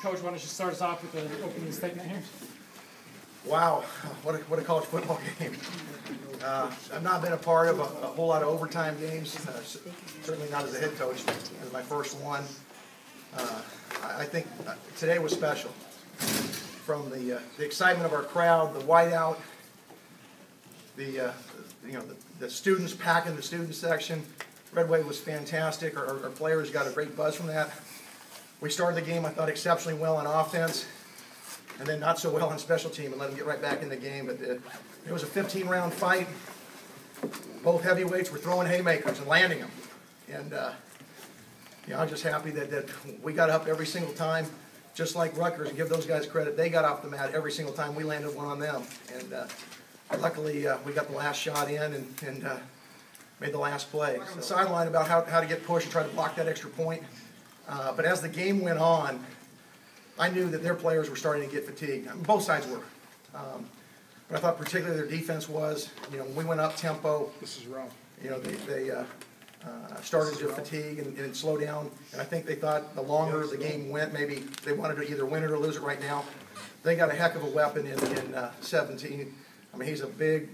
Coach, why don't you start us off with the opening statement here? Wow, what a college football game. I've not been a part of a whole lot of overtime games, certainly not as a head coach. It was my first one. I think today was special. From the excitement of our crowd, the whiteout, the students packing the student section. Red Wave was fantastic. Our players got a great buzz from that. We started the game, I thought, exceptionally well on offense, and then not so well on special team, and let them get right back in the game. But it was a 15-round fight. Both heavyweights were throwing haymakers and landing them. And I'm just happy that we got up every single time, just like Rutgers, and give those guys credit. They got off the mat every single time we landed one on them. And luckily, we got the last shot in and made the last play. On the sideline about how to get pushed and try to block that extra point. But as the game went on, I knew that their players were starting to get fatigued. I mean, both sides were. But I thought particularly their defense was, when we went up tempo, This is wrong. they started to fatigue and slow down. And I think they thought the longer the game went, maybe they wanted to either win it or lose it right now. They got a heck of a weapon in 17. I mean, he's a big,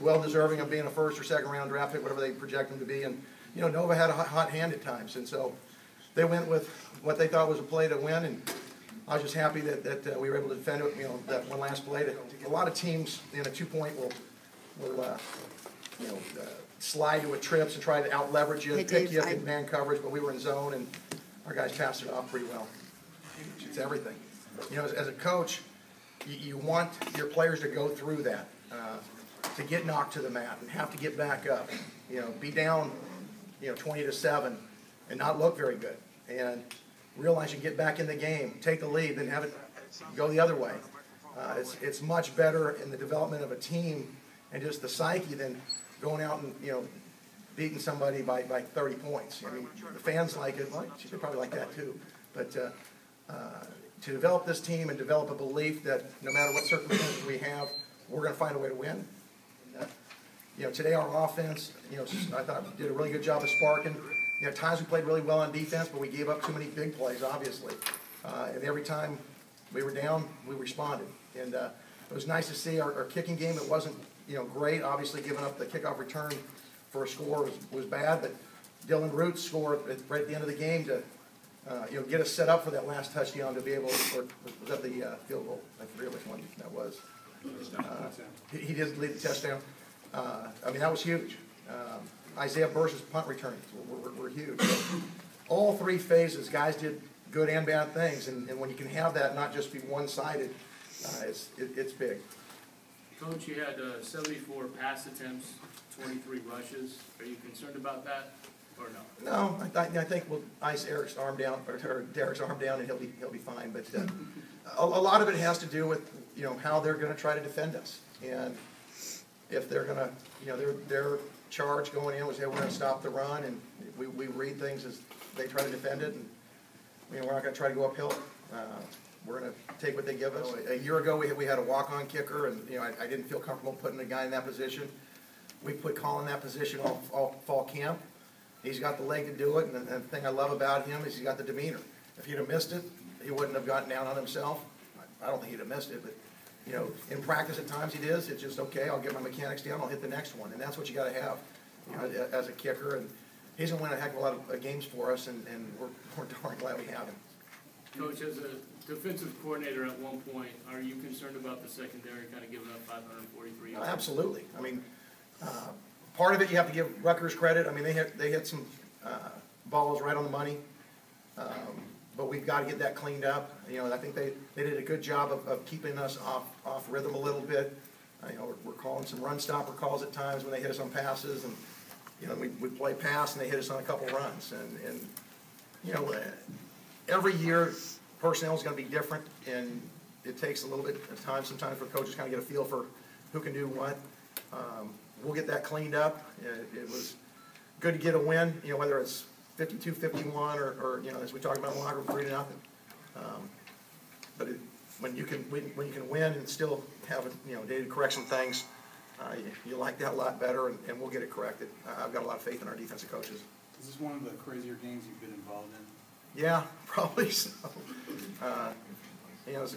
well-deserving of being a first or second round draft pick, whatever they project him to be. And, Nova had a hot hand at times. And so they went with what they thought was a play to win. And I was just happy that we were able to defend it, that one last play. A lot of teams in a two-point will slide to a trips and try to out-leverage you, pick you up in man coverage, but we were in zone, and our guys passed it off pretty well. It's everything. As a coach, you want your players to go through that, to get knocked to the mat and have to get back up, be down, 20-7 and not look very good, and realize you can get back in the game, take the lead, then have it go the other way. It's much better in the development of a team and just the psyche than going out and, beating somebody by 30 points. I mean, the fans like it. Well, they probably like that too. But to develop this team and develop a belief that no matter what circumstances we have, we're going to find a way to win. Today our offense, I thought did a really good job of sparking. At times we played really well on defense, but we gave up too many big plays, obviously. And every time we were down, we responded. And it was nice to see our kicking game. It wasn't, great. Obviously, giving up the kickoff return for a score was bad, but Dylan Roots scored right at the end of the game to, get us set up for that last touchdown to be able to, or was that the field goal? I forget which one that was. He did lead the touchdown. I mean, that was huge. Isaiah Bursch's punt returns were huge. So all three phases, guys did good and bad things, and when you can have that not just be one-sided, it's big. Coach, you had 74 pass attempts, 23 rushes. Are you concerned about that, or no? No, I think we'll ice Eric's arm down, or Derek's arm down, and he'll be fine. But a lot of it has to do with how they're going to try to defend us, and if they're going to their charge going in was, hey, we're going to stop the run, and we read things as they try to defend it, and we're not going to try to go uphill. We're going to take what they give us. A year ago, we had a walk-on kicker, and I didn't feel comfortable putting a guy in that position. We put Colin in that position all fall camp. He's got the leg to do it, and the thing I love about him is he's got the demeanor. If he'd have missed it, he wouldn't have gotten down on himself. I don't think he'd have missed it, but in practice at times he does. It's just, okay, I'll get my mechanics down, I'll hit the next one, and that's what you got to have as a kicker. And he's going to win a heck of a lot of games for us, and we're darn glad we have him. Coach, as a defensive coordinator at one point, are you concerned about the secondary kind of giving up 543 yards? Absolutely. I mean, part of it you have to give Rutgers credit. I mean, they hit some balls right on the money, but we've got to get that cleaned up. I think they did a good job of keeping us off rhythm a little bit. We're calling some run stopper calls at times when they hit us on passes, and we play pass and they hit us on a couple runs, and every year personnel is going to be different, and it takes a little bit of time sometimes for coaches to kind of get a feel for who can do what. We'll get that cleaned up. It was good to get a win, whether it's 52-51 or as we talked about in the locker room, 3-0. But when you can win and still have day to correct some things, you like that a lot better, and we'll get it corrected. I've got a lot of faith in our defensive coaches. Is this one of the crazier games you've been involved in? Yeah, probably so. You know, it's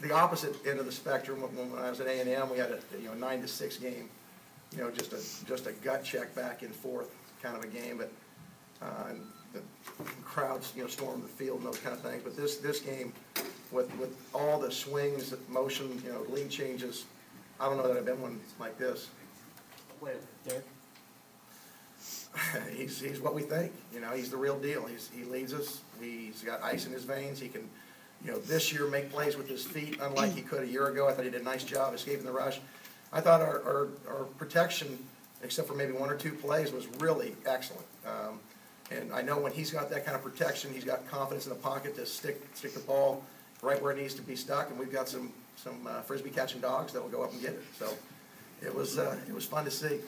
the opposite end of the spectrum. When I was at A&M, we had a 9-6 game. You know, just a gut check back and forth kind of a game. But and the crowds, stormed the field and those kind of things. But this game, with all the swings, motion, lead changes, I don't know that I've been one like this. Wait, Derek? He's what we think. He's the real deal. He leads us. He's got ice in his veins. He can, this year make plays with his feet, unlike he could a year ago. I thought he did a nice job escaping the rush. I thought our protection, except for maybe one or two plays, was really excellent. And I know when he's got that kind of protection, he's got confidence in the pocket to stick the ball right where it needs to be stuck. And we've got some frisbee catching dogs that will go up and get it. So it was fun to see.